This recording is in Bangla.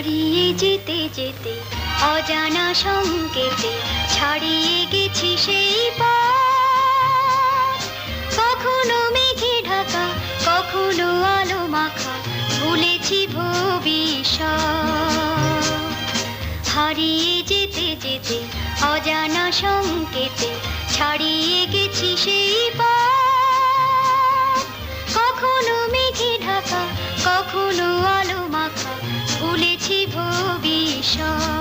হারিয়ে যেতে যেতে অজানা সংকেতে ছাড়িয়ে গেছি সেই পথ। কখনো মেঘে ঢাকা, কখনো আলো মাখা, ভুলেছি ভবিষ্যৎ। হারিয়ে যেতে যেতে অজানা সংকেতে ছাড়িয়ে গেছি সেই পথ। কখনো মেঘে ঢাকা, কখনো আলো মাখা, ভুলেছি ভবিষ্যৎ।